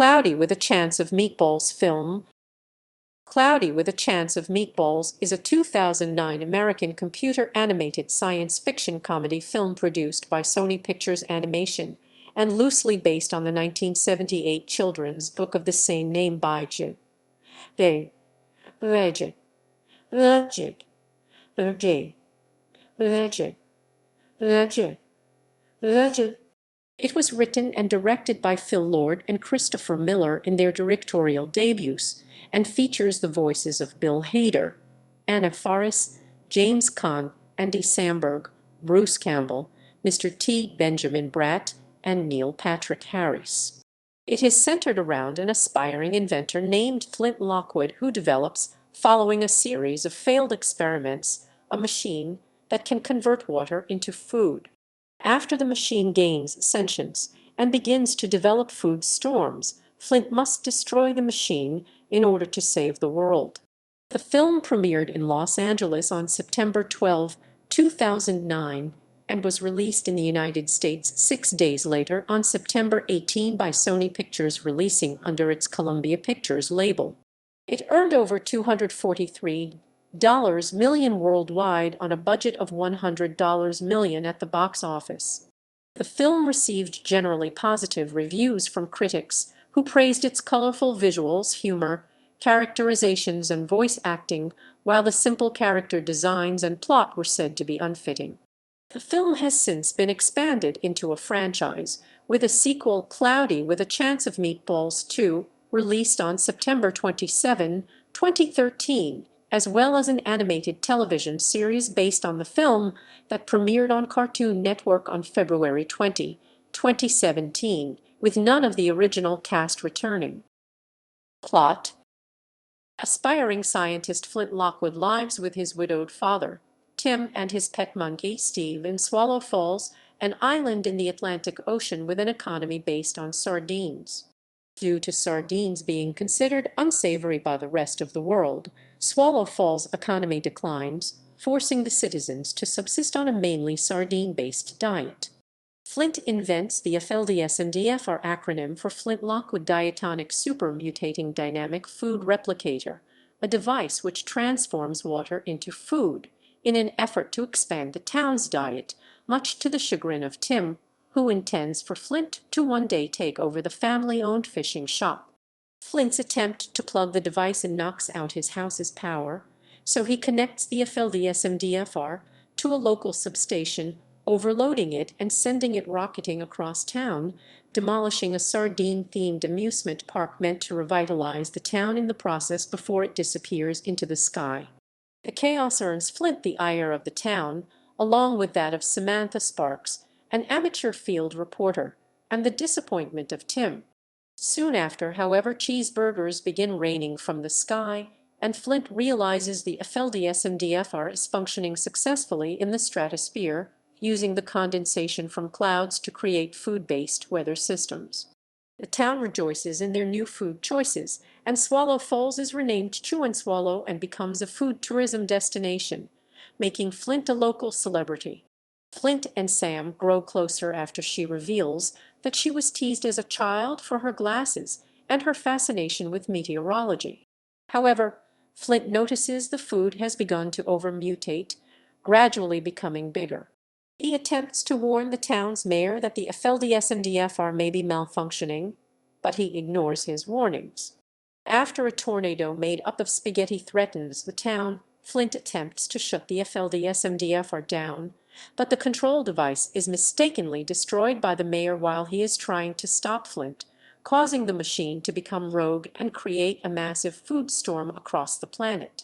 Cloudy with a Chance of Meatballs film. Cloudy with a Chance of Meatballs is a 2009 American computer-animated science fiction comedy film produced by Sony Pictures Animation and loosely based on the 1978 children's book of the same name by Judi It was written and directed by Phil Lord and Christopher Miller in their directorial debuts, and features the voices of Bill Hader, Anna Faris, James Caan, Andy Samberg, Bruce Campbell, Mr. T. Benjamin Bratt, and Neil Patrick Harris. It is centered around an aspiring inventor named Flint Lockwood who develops, following a series of failed experiments, a machine that can convert water into food. After the machine gains sentience and begins to develop food storms, Flint must destroy the machine in order to save the world. The film premiered in Los Angeles on September 12, 2009, and was released in the United States 6 days later on September 18 by Sony Pictures Releasing under its Columbia Pictures label. It earned over $243 million worldwide on a budget of $100 million at the box office. The film received generally positive reviews from critics, who praised its colorful visuals, humor, characterizations, and voice acting, while the simple character designs and plot were said to be unfitting. The film has since been expanded into a franchise, with a sequel, Cloudy with a Chance of Meatballs 2, released on September 27, 2013, as well as an animated television series based on the film that premiered on Cartoon Network on February 20, 2017, with none of the original cast returning. Plot: aspiring scientist Flint Lockwood lives with his widowed father, Tim, and his pet monkey, Steve, in Swallow Falls, an island in the Atlantic Ocean with an economy based on sardines. Due to sardines being considered unsavory by the rest of the world, Swallow Falls' economy declines, forcing the citizens to subsist on a mainly sardine-based diet. Flint invents the FLDSMDFR acronym for Flint Lockwood Diatonic Super Mutating Dynamic Food Replicator, a device which transforms water into food, in an effort to expand the town's diet, much to the chagrin of Tim, who intends for Flint to one day take over the family-owned fishing shop. Flint's attempt to plug the device in knocks out his house's power, so he connects the FLDSMDFR to a local substation, overloading it and sending it rocketing across town, demolishing a sardine-themed amusement park meant to revitalize the town in the process before it disappears into the sky. The chaos earns Flint the ire of the town, along with that of Samantha Sparks, an amateur field reporter, and the disappointment of Tim. Soon after, however, cheeseburgers begin raining from the sky, and Flint realizes the FLDSMDFR is functioning successfully in the stratosphere, using the condensation from clouds to create food-based weather systems. The town rejoices in their new food choices, and Swallow Falls is renamed Chew and Swallow and becomes a food tourism destination, making Flint a local celebrity. Flint and Sam grow closer after she reveals that she was teased as a child for her glasses and her fascination with meteorology. However, Flint notices the food has begun to overmutate, gradually becoming bigger. He attempts to warn the town's mayor that the FLDSMDFR may be malfunctioning, but he ignores his warnings. After a tornado made up of spaghetti threatens the town, Flint attempts to shut the FLDSMDFR down, but the control device is mistakenly destroyed by the mayor while he is trying to stop Flint, causing the machine to become rogue and create a massive food storm across the planet.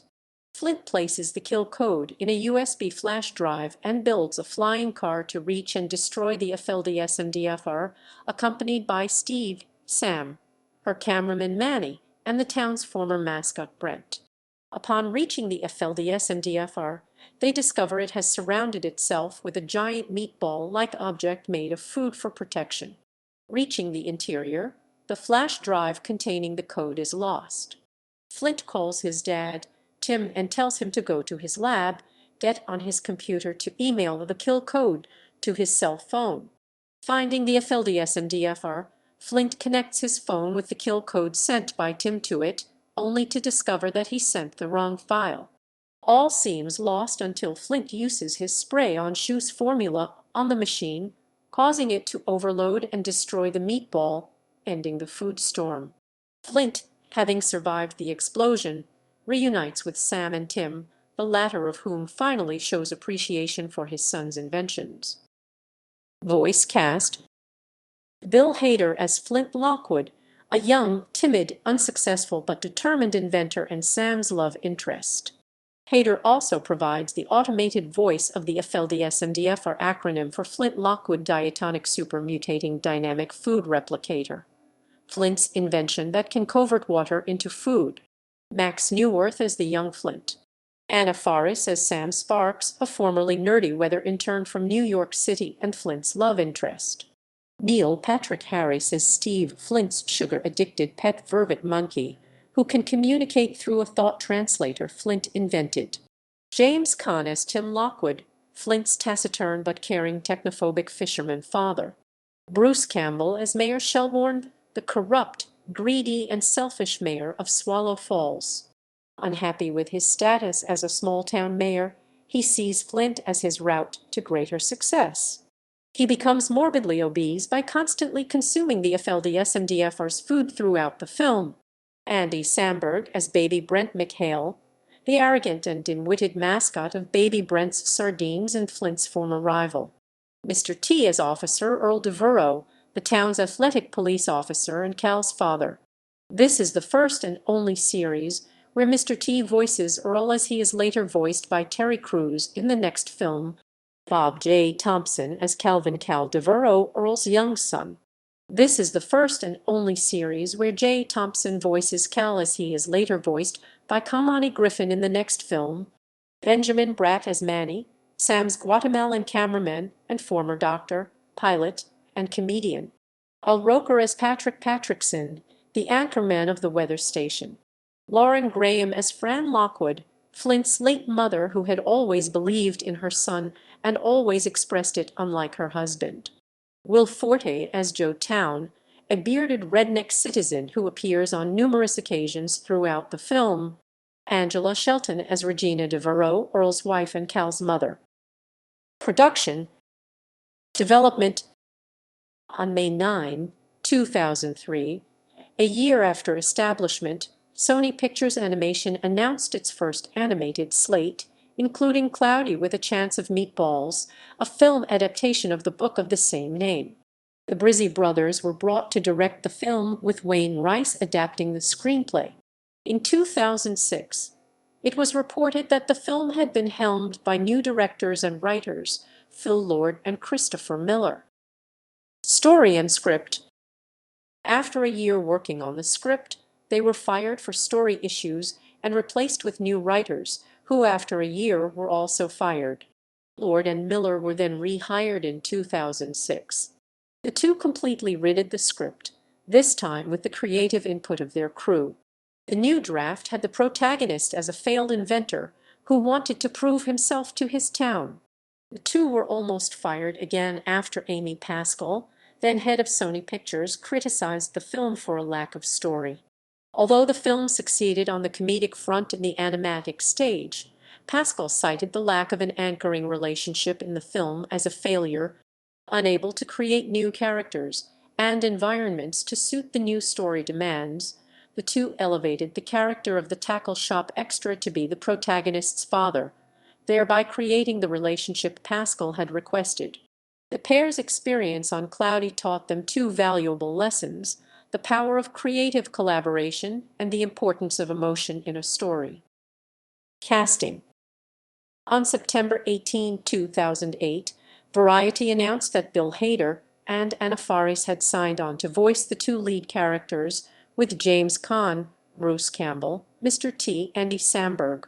Flint places the kill code in a USB flash drive and builds a flying car to reach and destroy the FLDSMDFR, accompanied by Steve, Sam, her cameraman Manny, and the town's former mascot Bratt. Upon reaching the FLDSMDFR, they discover it has surrounded itself with a giant meatball-like object made of food for protection. Reaching the interior, the flash drive containing the code is lost. Flint calls his dad, Tim, and tells him to go to his lab, get on his computer to email the kill code to his cell phone. Finding the FLDSMDFR, Flint connects his phone with the kill code sent by Tim to it, only to discover that he sent the wrong file. All seems lost until Flint uses his spray-on-shoes formula on the machine, causing it to overload and destroy the meatball, ending the food storm. Flint, having survived the explosion, reunites with Sam and Tim, the latter of whom finally shows appreciation for his son's inventions. Voice cast: Bill Hader as Flint Lockwood, a young, timid, unsuccessful but determined inventor and Sam's love interest. Hader also provides the automated voice of the FLDSMDF, acronym for Flint Lockwood Diatonic Supermutating Dynamic Food Replicator, Flint's invention that can convert water into food. Max Neuwirth as the young Flint. Anna Faris as Sam Sparks, a formerly nerdy weather intern from New York City and Flint's love interest. Neil Patrick Harris as Steve, Flint's sugar-addicted pet vervet monkey, who can communicate through a thought translator Flint invented. James Caan as Tim Lockwood, Flint's taciturn but caring technophobic fisherman father. Bruce Campbell as Mayor Shelbourne, the corrupt, greedy, and selfish mayor of Swallow Falls. Unhappy with his status as a small-town mayor, he sees Flint as his route to greater success. He becomes morbidly obese by constantly consuming the FLDSMDFR's food throughout the film. Andy Samberg as Baby Brent McHale, the arrogant and dim-witted mascot of Baby Brent's Sardines and Flint's former rival. Mr. T as Officer Earl Devereaux, the town's athletic police officer and Cal's father. This is the first and only series where Mr. T voices Earl, as he is later voiced by Terry Crews in the next film. Bob J. Thompson as Calvin Cal Devereaux, Earl's young son. This is the first and only series where J. Thompson voices Cal, as he is later voiced by Kamani Griffin in the next film. Benjamin Bratt as Manny, Sam's Guatemalan cameraman and former doctor, pilot, and comedian. Al Roker as Patrick Patrickson, the anchorman of the weather station. Lauren Graham as Fran Lockwood, Flint's late mother, who had always believed in her son and always expressed it, unlike her husband. Will Forte as Joe Town, a bearded redneck citizen who appears on numerous occasions throughout the film. Angela Shelton as Regina Devereaux, Earl's wife and Cal's mother. Production development. On May 9, 2003, a year after establishment, Sony Pictures Animation announced its first animated slate, including Cloudy with a Chance of Meatballs, a film adaptation of the book of the same name. The Brizzi brothers were brought to direct the film, with Wayne Rice adapting the screenplay. In 2006, it was reported that the film had been helmed by new directors and writers, Phil Lord and Christopher Miller. Story and script. After a year working on the script, they were fired for story issues and replaced with new writers, who after a year were also fired. Lord and Miller were then rehired in 2006. The two completely redid the script, this time with the creative input of their crew. The new draft had the protagonist as a failed inventor who wanted to prove himself to his town. The two were almost fired again after Amy Pascal, then head of Sony Pictures, criticized the film for a lack of story. Although the film succeeded on the comedic front and the animatic stage, Pascal cited the lack of an anchoring relationship in the film as a failure, unable to create new characters and environments to suit the new story demands. The two elevated the character of the tackle shop extra to be the protagonist's father, thereby creating the relationship Pascal had requested. The pair's experience on Cloudy taught them two valuable lessons: the power of creative collaboration and the importance of emotion in a story. Casting. On September 18, 2008, Variety announced that Bill Hader and Anna Faris had signed on to voice the two lead characters, with James Caan, Bruce Campbell, Mr. T, Andy Samberg,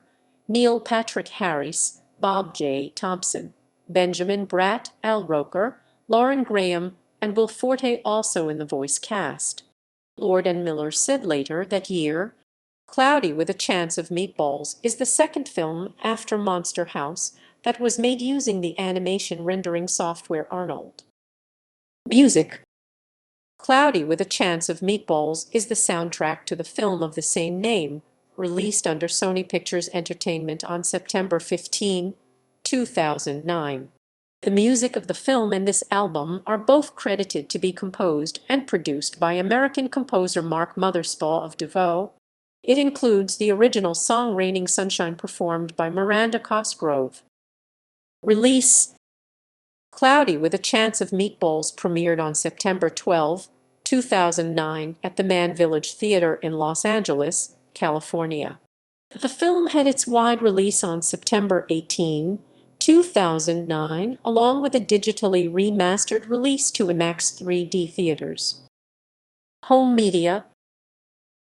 Neil Patrick Harris, Bob J. Thompson, Benjamin Bratt, Al Roker, Lauren Graham, and Will Forte also in the voice cast. Lord and Miller said later that year, Cloudy with a Chance of Meatballs is the second film after Monster House that was made using the animation rendering software Arnold. Music. Cloudy with a Chance of Meatballs is the soundtrack to the film of the same name, released under Sony Pictures Entertainment on September 15, 2009. The music of the film and this album are both credited to be composed and produced by American composer Mark Mothersbaugh of DeVoe. It includes the original song Raining Sunshine performed by Miranda Cosgrove. Release: Cloudy with a Chance of Meatballs premiered on September 12, 2009 at the Mann Village Theater in Los Angeles, California. The film had its wide release on September 18, 2009, along with a digitally remastered release to IMAX 3D theaters. Home media: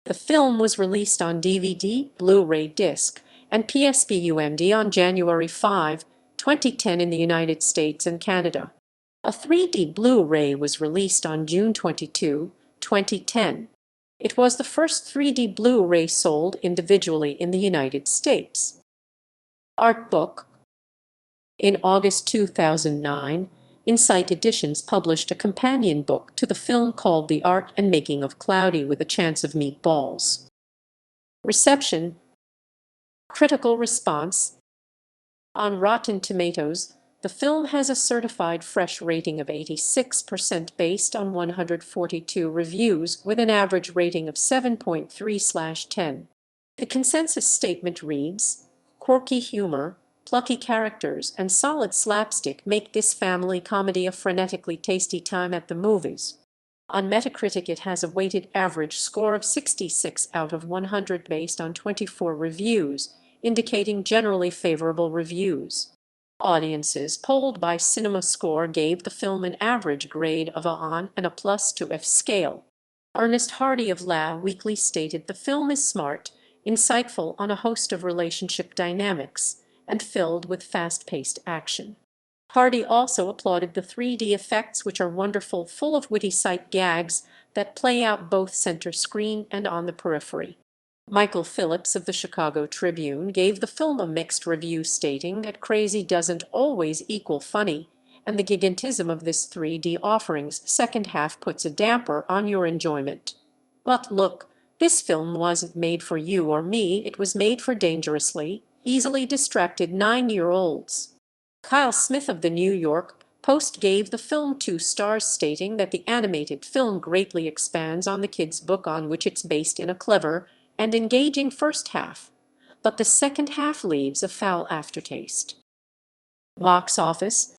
the film was released on DVD, Blu-ray disc, and PSP-UMD on January 5, 2010 in the United States and Canada. A 3D Blu-ray was released on June 22, 2010. It was the first 3D Blu-ray sold individually in the United States. Art book: in August 2009, Insight Editions published a companion book to the film called The Art and Making of Cloudy with a Chance of Meatballs. Reception: critical response. On Rotten Tomatoes, the film has a certified fresh rating of 86% based on 142 reviews with an average rating of 7.3/10. The consensus statement reads, "Quirky humor, plucky characters, and solid slapstick make this family comedy a frenetically tasty time at the movies." On Metacritic, it has a weighted average score of 66 out of 100 based on 24 reviews, indicating generally favorable reviews. Audiences polled by CinemaScore gave the film an average grade of a on and a plus to F scale. Ernest Hardy of La Weekly stated the film is smart, insightful on a host of relationship dynamics, and filled with fast-paced action. Hardy also applauded the 3D effects, which are wonderful, full of witty sight gags that play out both center screen and on the periphery. Michael Phillips of the Chicago Tribune gave the film a mixed review, stating that crazy doesn't always equal funny, and the gigantism of this 3D offering's second half puts a damper on your enjoyment. But look, this film wasn't made for you or me, it was made for dangerously, easily distracted 9-year-olds. Kyle Smith of the New York Post gave the film 2 stars, stating that the animated film greatly expands on the kids' book on which it's based in a clever and engaging first half, but the second half leaves a foul aftertaste. Box office: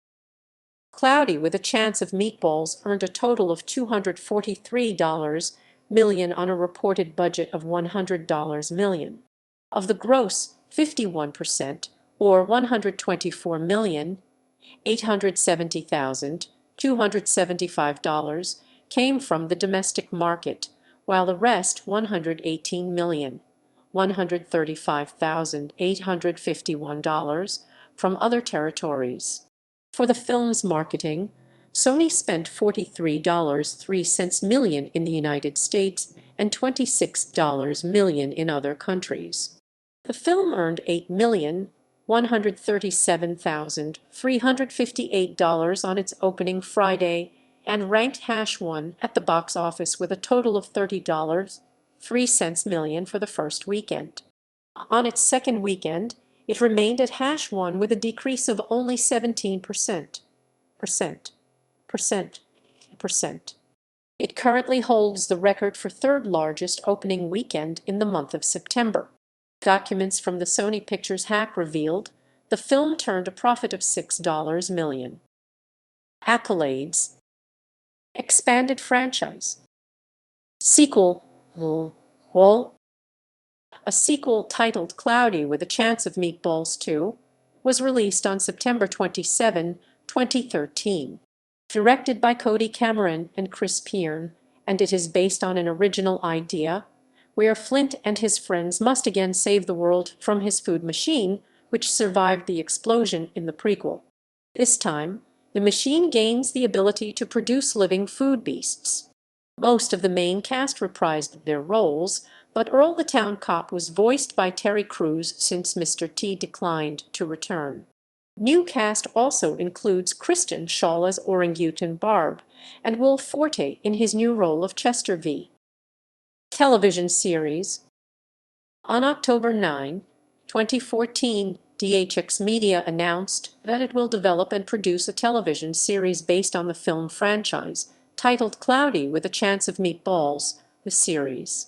Cloudy with a Chance of Meatballs earned a total of $243 million on a reported budget of $100 million. Of the gross, 51%, or $124,870,275, came from the domestic market, while the rest, $118,135,851, from other territories. For the film's marketing, Sony spent $43.03 million in the United States and $26 million in other countries. The film earned $8,137,358 on its opening Friday and ranked #1 at the box office with a total of $30.03 million for the first weekend. On its second weekend, it remained at #1 with a decrease of only 17%. It currently holds the record for third largest opening weekend in the month of September. Documents from the Sony Pictures hack revealed the film turned a profit of $6 million. Accolades: expanded franchise, sequel, a sequel titled Cloudy with a Chance of Meatballs 2 was released on September 27, 2013. Directed by Cody Cameron and Chris Pearn, and it is based on an original idea where Flint and his friends must again save the world from his food machine, which survived the explosion in the prequel. This time, the machine gains the ability to produce living food beasts. Most of the main cast reprised their roles, but Earl the Town Cop was voiced by Terry Crews since Mr. T declined to return. New cast also includes Kristen Schaal as orangutan Barb and Will Forte in his new role of Chester V. Television series. On October 9, 2014, DHX Media announced that it will develop and produce a television series based on the film franchise, titled Cloudy with a Chance of Meatballs, the series.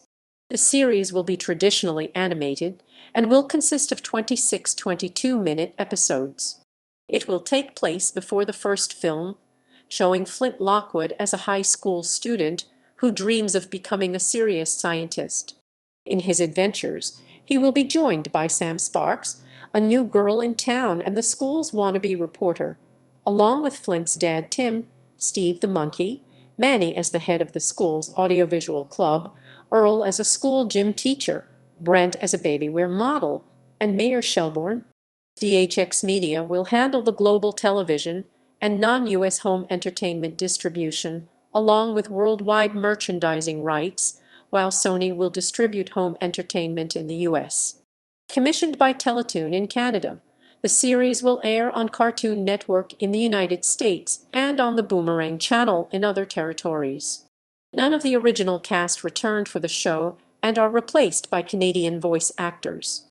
The series will be traditionally animated and will consist of 26 22-minute episodes. It will take place before the first film, showing Flint Lockwood as a high school student who dreams of becoming a serious scientist. In his adventures, he will be joined by Sam Sparks, a new girl in town and the school's wannabe reporter, along with Flint's dad Tim, Steve the monkey, Manny as the head of the school's audiovisual club, Earl as a school gym teacher, Brent as a babywear model, and Mayor Shelbourne. DHX Media will handle the global television and non-US home entertainment distribution, along with worldwide merchandising rights, while Sony will distribute home entertainment in the US. Commissioned by Teletoon in Canada, the series will air on Cartoon Network in the United States and on the Boomerang Channel in other territories. None of the original cast returned for the show and are replaced by Canadian voice actors.